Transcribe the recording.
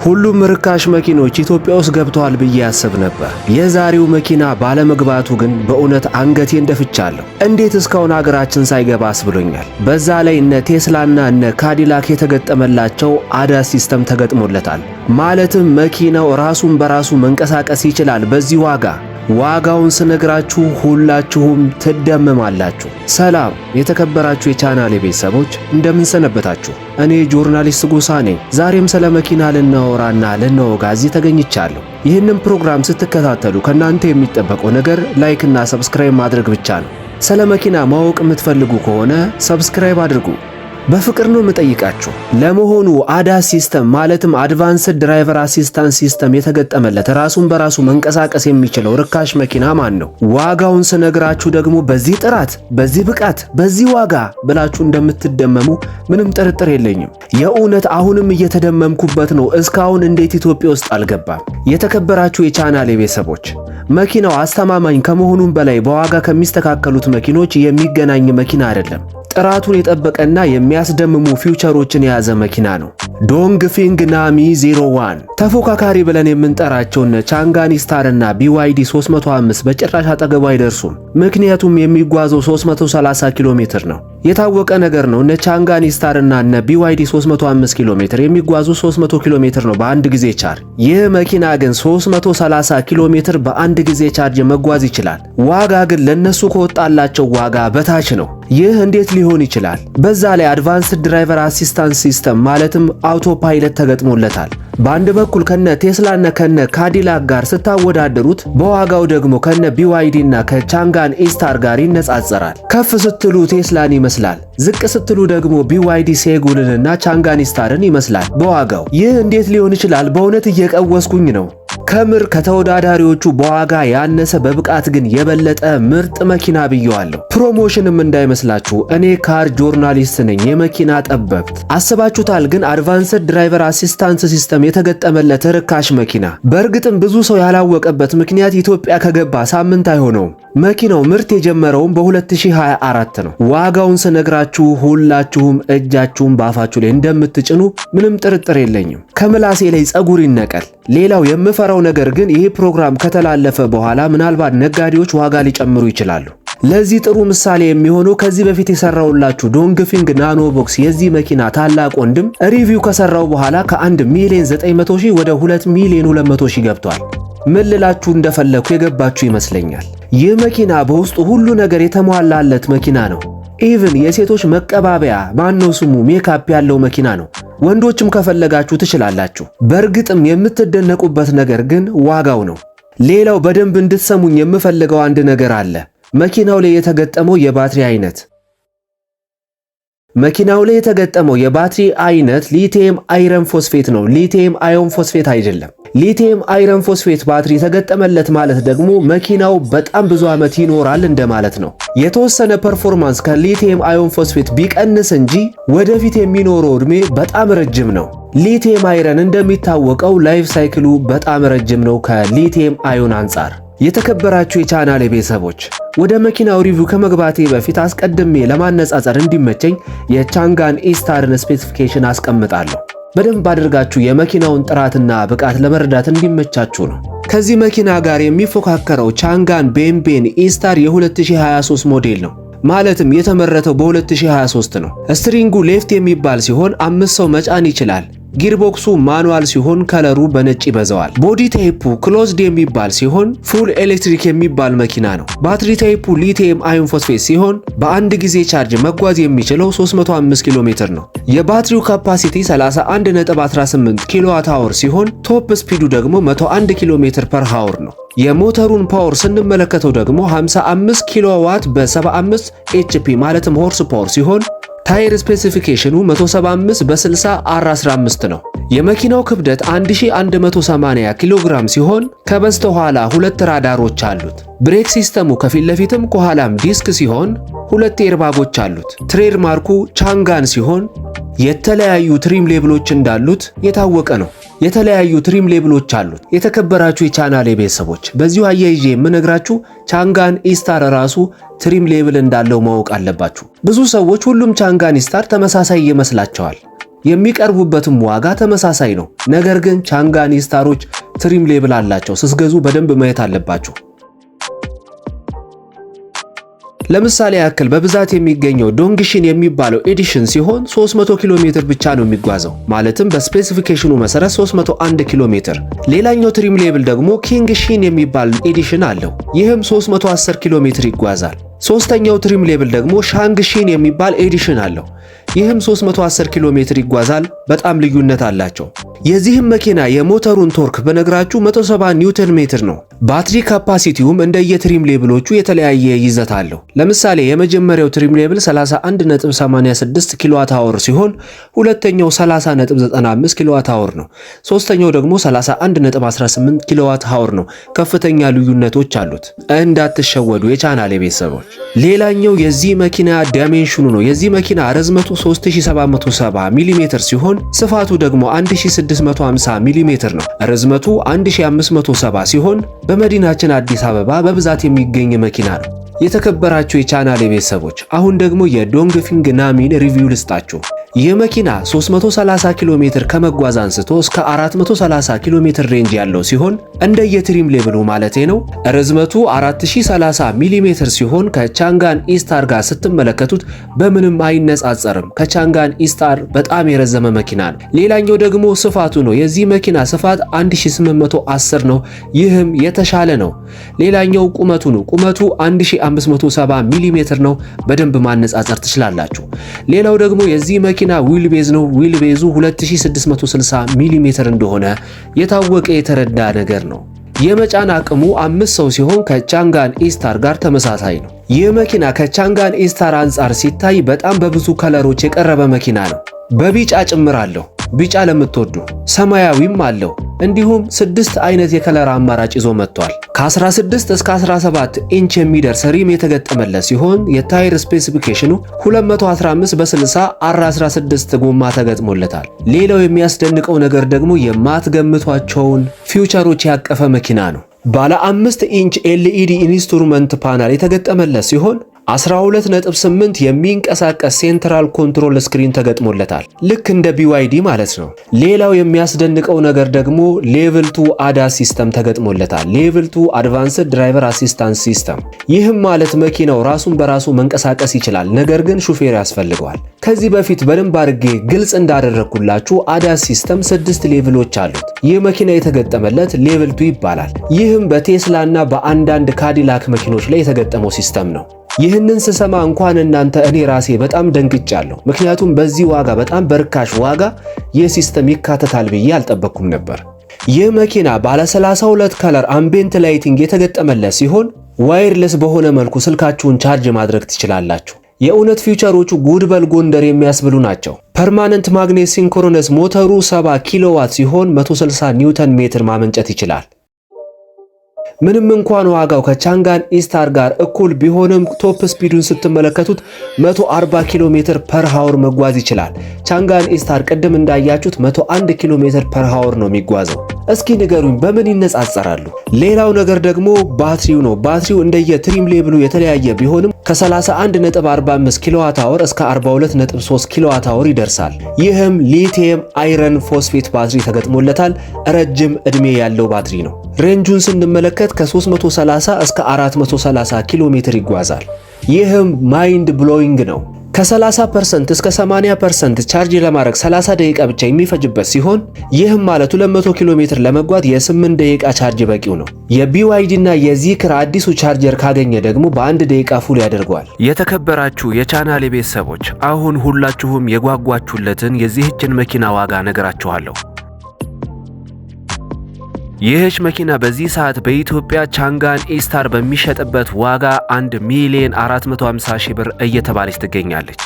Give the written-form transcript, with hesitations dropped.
ሁሉም ርካሽ መኪኖች ኢትዮጵያ ውስጥ ገብተዋል ብዬ ያስብ ነበር። የዛሬው መኪና ባለመግባቱ ግን በእውነት አንገቴን ደፍቻለሁ። እንዴት እስካሁን ሀገራችን ሳይገባስ ብሎኛል። በዛ ላይ እነ ቴስላና እነ ካዲላክ የተገጠመላቸው አዳስ ሲስተም ተገጥሞለታል። ማለትም መኪናው ራሱን በራሱ መንቀሳቀስ ይችላል። በዚህ ዋጋውን ስነግራችሁ ሁላችሁም ትደመማላችሁ። ሰላም የተከበራችሁ የቻናሌ ቤተሰቦች እንደምን ሰነበታችሁ? እኔ ጆርናሊስት ጎሳ ነኝ። ዛሬም ስለ መኪና ልናወራና ልናወጋ እዚህ ተገኝቻለሁ። ይህንን ፕሮግራም ስትከታተሉ ከናንተ የሚጠበቀው ነገር ላይክ እና ሰብስክራይብ ማድረግ ብቻ ነው። ስለ መኪና ማወቅ የምትፈልጉ ከሆነ ሰብስክራይብ አድርጉ። በፍቅር ነው የምጠይቃችሁ። ለመሆኑ አዳስ ሲስተም ማለትም አድቫንስድ ድራይቨር አሲስታንስ ሲስተም የተገጠመለት ራሱን በራሱ መንቀሳቀስ የሚችለው ርካሽ መኪና ማን ነው? ዋጋውን ስነግራችሁ ደግሞ በዚህ ጥራት፣ በዚህ ብቃት፣ በዚህ ዋጋ ብላችሁ እንደምትደመሙ ምንም ጥርጥር የለኝም። የእውነት አሁንም እየተደመምኩበት ነው። እስካሁን እንዴት ኢትዮጵያ ውስጥ አልገባም? የተከበራችሁ የቻናሌ ቤተሰቦች መኪናው አስተማማኝ ከመሆኑም በላይ በዋጋ ከሚስተካከሉት መኪኖች የሚገናኝ መኪና አይደለም። ጥራቱን የጠበቀና የሚያስደምሙ ፊውቸሮችን የያዘ መኪና ነው። ዶንግፊንግ ናሚ 01 ተፎካካሪ ብለን የምንጠራቸው ቻንጋን ኢስታር እና BYD 305 በጭራሽ አጠገቡ አይደርሱም። ምክንያቱም የሚጓዘው 330 ኪሎ ሜትር ነው። የታወቀ ነገር ነው። ቻንጋን ኢስታር እና BYD 305 ኪሎ ሜትር የሚጓዙ 300 ኪሎ ሜትር ነው በአንድ ጊዜ ቻርጅ። ይህ መኪና ግን 330 ኪሎ ሜትር በአንድ ጊዜ ቻርጅ መጓዝ ይችላል። ዋጋ ግን ለነሱ ከወጣላቸው ዋጋ በታች ነው። ይህ እንዴት ሊሆን ይችላል? በዛ ላይ አድቫንስድ ድራይቨር አሲስታንስ ሲስተም ማለትም አውቶ ፓይለት ተገጥሞለታል። በአንድ በኩል ከነ ቴስላና ከነ ካዲላክ ጋር ስታወዳደሩት፣ በዋጋው ደግሞ ከነ BYD እና ከቻንጋን ኢስታር ጋር ይነጻጸራል። ከፍ ስትሉ ቴስላን ይመስላል፣ ዝቅ ስትሉ ደግሞ BYD ሴጉልንና ቻንጋን ኢስታርን ይመስላል በዋጋው። ይህ እንዴት ሊሆን ይችላል? በእውነት እየቀወስኩኝ ነው። ከምር ከተወዳዳሪዎቹ በዋጋ ያነሰ በብቃት ግን የበለጠ ምርጥ መኪና ብየዋለሁ። ፕሮሞሽንም እንዳይመስላችሁ፣ እኔ ካር ጆርናሊስት ነኝ፣ የመኪና ጠበብት። አስባችሁታል? ግን አድቫንስድ ድራይቨር አሲስታንስ ሲስተም የተገጠመለት ርካሽ መኪና። በእርግጥም ብዙ ሰው ያላወቀበት ምክንያት ኢትዮጵያ ከገባ ሳምንት አይሆነውም። መኪናው ምርት የጀመረውም በ2024 ነው። ዋጋውን ስነግራችሁ ሁላችሁም እጃችሁን በአፋችሁ ላይ እንደምትጭኑ ምንም ጥርጥር የለኝም። ከምላሴ ላይ ጸጉር ይነቀል። ሌላው የምፈራው ነገር ግን ይሄ ፕሮግራም ከተላለፈ በኋላ ምናልባት ነጋዴዎች ዋጋ ሊጨምሩ ይችላሉ። ለዚህ ጥሩ ምሳሌ የሚሆነው ከዚህ በፊት የሰራውላችሁ ዶንግፊንግ ናኖ ቦክስ የዚህ መኪና ታላቅ ወንድም ሪቪው ከሰራው በኋላ ከ1,900,000 ወደ 2,200,000 ገብቷል። ምን ልላችሁ እንደፈለኩ የገባችሁ ይመስለኛል። ይህ መኪና በውስጡ ሁሉ ነገር የተሟላለት መኪና ነው። ኢቭን የሴቶች መቀባበያ ማነው ስሙ ሜካፕ ያለው መኪና ነው። ወንዶችም ከፈለጋችሁ ትችላላችሁ። በእርግጥም የምትደነቁበት ነገር ግን ዋጋው ነው። ሌላው በደንብ እንድትሰሙኝ የምፈልገው አንድ ነገር አለ። መኪናው ላይ የተገጠመው የባትሪ አይነት ሊቲየም አይረን ፎስፌት ነው። ሊቲየም አዮን ፎስፌት አይደለም። ሊቲየም አይረን ፎስፌት ባትሪ ተገጠመለት ማለት ደግሞ መኪናው በጣም ብዙ ዓመት ይኖራል እንደማለት ነው። የተወሰነ ፐርፎርማንስ ከሊቲየም አዮን ፎስፌት ቢቀንስ እንጂ ወደፊት የሚኖረው ዕድሜ በጣም ረጅም ነው። ሊቲየም አይረን እንደሚታወቀው ላይፍ ሳይክሉ በጣም ረጅም ነው ከሊቲየም አዮን አንጻር። የተከበራችሁ የቻናሌ ቤተሰቦች ወደ መኪናው ሪቪው ከመግባቴ በፊት አስቀድሜ ለማነጻጸር እንዲመቸኝ የቻንጋን ኢስታርን ስፔሲፊኬሽን አስቀምጣለሁ። በደንብ አድርጋችሁ የመኪናውን ጥራትና ብቃት ለመረዳት እንዲመቻችሁ ነው። ከዚህ መኪና ጋር የሚፎካከረው ቻንጋን ቤንቤን ኢስታር የ2023 ሞዴል ነው። ማለትም የተመረተው በ2023 ነው። ስትሪንጉ ሌፍት የሚባል ሲሆን 5 ሰው መጫን ይችላል። ጊርቦክሱ ማኑዋል ሲሆን ከለሩ በነጭ ይበዛዋል። ቦዲ ታይፑ ክሎዝድ የሚባል ሲሆን ፉል ኤሌክትሪክ የሚባል መኪና ነው። ባትሪ ታይፑ ሊቲየም አዮን ፎስፌት ሲሆን በአንድ ጊዜ ቻርጅ መጓዝ የሚችለው 305 ኪሎ ሜትር ነው። የባትሪው ካፓሲቲ 31.18 ኪሎዋት አወር ሲሆን ቶፕ ስፒዱ ደግሞ 101 ኪሎ ሜትር ፐር ሃወር ነው። የሞተሩን ፓወር ስንመለከተው ደግሞ 55 ኪሎዋት በ75 HP ማለትም ሆርስ ፓወር ሲሆን ታይር ስፔሲፊኬሽኑ 175 በ60 R15 ነው። የመኪናው ክብደት 1180 ኪሎ ግራም ሲሆን ከበስተኋላ 2 ራዳሮች አሉት። ብሬክ ሲስተሙ ከፊት ለፊትም ከኋላም ዲስክ ሲሆን 2 ኤርባጎች አሉት። ትሬድማርኩ ቻንጋን ሲሆን የተለያዩ ትሪም ሌብሎች እንዳሉት የታወቀ ነው። የተለያዩ ትሪም ሌብሎች አሉት። የተከበራችሁ የቻናሌ ቤተሰቦች በዚሁ አያይዤ የምነግራችሁ ቻንጋን ኢስታር ራሱ ትሪም ሌብል እንዳለው ማወቅ አለባችሁ። ብዙ ሰዎች ሁሉም ቻንጋን ኢስታር ተመሳሳይ ይመስላቸዋል። የሚቀርቡበትም ዋጋ ተመሳሳይ ነው። ነገር ግን ቻንጋን ኢስታሮች ትሪም ሌብል አላቸው። ስትገዙ በደንብ ማየት አለባችሁ። ለምሳሌ ያክል በብዛት የሚገኘው ዶንግሺን የሚባለው ኤዲሽን ሲሆን 300 ኪሎ ሜትር ብቻ ነው የሚጓዘው፣ ማለትም በስፔሲፊኬሽኑ መሰረት 301 ኪሎ ሜትር። ሌላኛው ትሪም ሌብል ደግሞ ኪንግሺን የሚባል ኤዲሽን አለው። ይህም 310 ኪሎ ሜትር ይጓዛል። ሶስተኛው ትሪም ሌብል ደግሞ ሻንግሺን የሚባል ኤዲሽን አለው። ይህም 310 ኪሎ ሜትር ይጓዛል። በጣም ልዩነት አላቸው። የዚህም መኪና የሞተሩን ቶርክ በነግራችሁ 170 ኒውተን ሜትር ነው። ባትሪ ካፓሲቲውም እንደየትሪም ሌብሎቹ የተለያየ ይዘት አለው። ለምሳሌ የመጀመሪያው ትሪም ሌብል 31.86 ኪሎዋት አወር ሲሆን ሁለተኛው 30.95 ኪሎዋት አወር ነው። ሶስተኛው ደግሞ 31.18 ኪሎዋት አወር ነው። ከፍተኛ ልዩነቶች አሉት። እንዳትሸወዱ የቻናሌ ቤተሰቦች። ሌላኛው የዚህ መኪና ዳይሜንሽኑ ነው። የዚህ መኪና ርዝመቱ 3770 ሚሜ ሲሆን ስፋቱ ደግሞ 1650 ሚሜ ነው። ርዝመቱ 1570 ሲሆን በመዲናችን አዲስ አበባ በብዛት የሚገኝ መኪና ነው። የተከበራችሁ የቻናሌ ቤተሰቦች አሁን ደግሞ የዶንግፊንግ ናሚን ሪቪው ልስጣችሁ። ይህ መኪና 330 ኪሎ ሜትር ከመጓዝ አንስቶ እስከ 430 ኪሎ ሜትር ሬንጅ ያለው ሲሆን እንደየትሪም ሌብሉ ማለቴ ነው። ርዝመቱ 4030 ሚሊ ሜትር ሲሆን ከቻንጋን ኢስታር ጋር ስትመለከቱት በምንም አይነጻጸርም። ከቻንጋን ኢስታር በጣም የረዘመ መኪና ነው። ሌላኛው ደግሞ ስፋቱ ነው። የዚህ መኪና ስፋት 1810 ነው። ይህም የተሻለ ነው። ሌላኛው ቁመቱ ነው። ቁመቱ 1570 ሚሊ ሜትር ነው። በደንብ ማነጻጸር ትችላላችሁ። ሌላው ደግሞ የዚህ መኪና ዊል ቤዝ ነው። ዊል ቤዙ 2660 ሚሊ ሜትር እንደሆነ የታወቀ የተረዳ ነገር ነው። የመጫን አቅሙ 5 ሰው ሲሆን ከቻንጋን ኢስታር ጋር ተመሳሳይ ነው። ይህ መኪና ከቻንጋን ኢስታር አንጻር ሲታይ በጣም በብዙ ከለሮች የቀረበ መኪና ነው። በቢጫ ጭምር አለው። ቢጫ ለምትወዱ ሰማያዊም አለው። እንዲሁም 6 አይነት የከለር አማራጭ ይዞ መጥቷል። ከ16 እስከ 17 ኢንች የሚደርስ ሪም የተገጠመለት ሲሆን የታይር ስፔሲፊኬሽኑ 215 በ60 R16 ጎማ ተገጥሞለታል። ሌላው የሚያስደንቀው ነገር ደግሞ የማትገምቷቸውን ፊውቸሮች ያቀፈ መኪና ነው። ባለ 5 ኢንች ኤልኢዲ ኢንስትሩመንት ፓናል የተገጠመለት ሲሆን 12.8 የሚንቀሳቀስ ሴንትራል ኮንትሮል ስክሪን ተገጥሞለታል። ልክ እንደ BYD ማለት ነው። ሌላው የሚያስደንቀው ነገር ደግሞ ሌቭል 2 ADAS ሲስተም ተገጥሞለታል። ሌቭል 2 አድቫንስድ ድራይቨር አሲስታንስ ሲስተም። ይህም ማለት መኪናው ራሱን በራሱ መንቀሳቀስ ይችላል፣ ነገር ግን ሹፌር ያስፈልገዋል። ከዚህ በፊት በደንብ አድርጌ ግልጽ እንዳደረኩላችሁ ADAS ሲስተም 6 ሌቭሎች አሉት። ይህ መኪና የተገጠመለት ሌቭል 2 ይባላል። ይህም በቴስላ እና በአንዳንድ ካዲላክ መኪኖች ላይ የተገጠመው ሲስተም ነው። ይህንን ስሰማ እንኳን እናንተ እኔ ራሴ በጣም ደንግጫለሁ። ምክንያቱም በዚህ ዋጋ በጣም በርካሽ ዋጋ ይህ ሲስተም ይካተታል ብዬ አልጠበቅኩም ነበር። ይህ መኪና ባለ 32 ከለር አምቢየንት ላይቲንግ የተገጠመለት ሲሆን ዋይርለስ በሆነ መልኩ ስልካችሁን ቻርጅ ማድረግ ትችላላችሁ። የእውነት ፊውቸሮቹ ጉድበል ጎንደር የሚያስብሉ ናቸው። ፐርማነንት ማግኔት ሲንክሮነስ ሞተሩ 70 ኪሎዋት ሲሆን 160 ኒውተን ሜትር ማመንጨት ይችላል። ምንም እንኳን ዋጋው ከቻንጋን ኢስታር ጋር እኩል ቢሆንም ቶፕ ስፒዱን ስትመለከቱት 140 ኪሎ ሜትር ፐር ሃወር መጓዝ ይችላል። ቻንጋን ኢስታር ቅድም እንዳያችሁት 101 ኪሎ ሜትር ፐር ሃወር ነው የሚጓዘው። እስኪ ንገሩኝ በምን ይነጻጸራሉ? ሌላው ነገር ደግሞ ባትሪው ነው። ባትሪው እንደየትሪም ሌብሉ የተለያየ ቢሆንም ከ31.45 ኪሎዋት አወር እስከ 42.3 ኪሎዋት አወር ይደርሳል። ይህም ሊቲየም አይረን ፎስፌት ባትሪ ተገጥሞለታል። ረጅም ዕድሜ ያለው ባትሪ ነው። ሬንጁን ስንመለከት ከ330 እስከ 430 ኪሎ ሜትር ይጓዛል። ይህም ማይንድ ብሎዊንግ ነው። ከ30% እስከ 80% ቻርጅ ለማድረግ 30 ደቂቃ ብቻ የሚፈጅበት ሲሆን ይህም ማለት 200 ኪሎ ሜትር ለመጓዝ የ8 ደቂቃ ቻርጅ በቂው ነው። የBYD እና የዚክር አዲሱ ቻርጀር ካገኘ ደግሞ በ1 ደቂቃ ፉል ያደርገዋል። የተከበራችሁ የቻናሌ ቤተሰቦች አሁን ሁላችሁም የጓጓችሁለትን የዚህችን መኪና ዋጋ ነገራችኋለሁ። ይህች መኪና በዚህ ሰዓት በኢትዮጵያ ቻንጋን ኢስታር በሚሸጥበት ዋጋ 1,450,000 ብር እየተባለች ትገኛለች።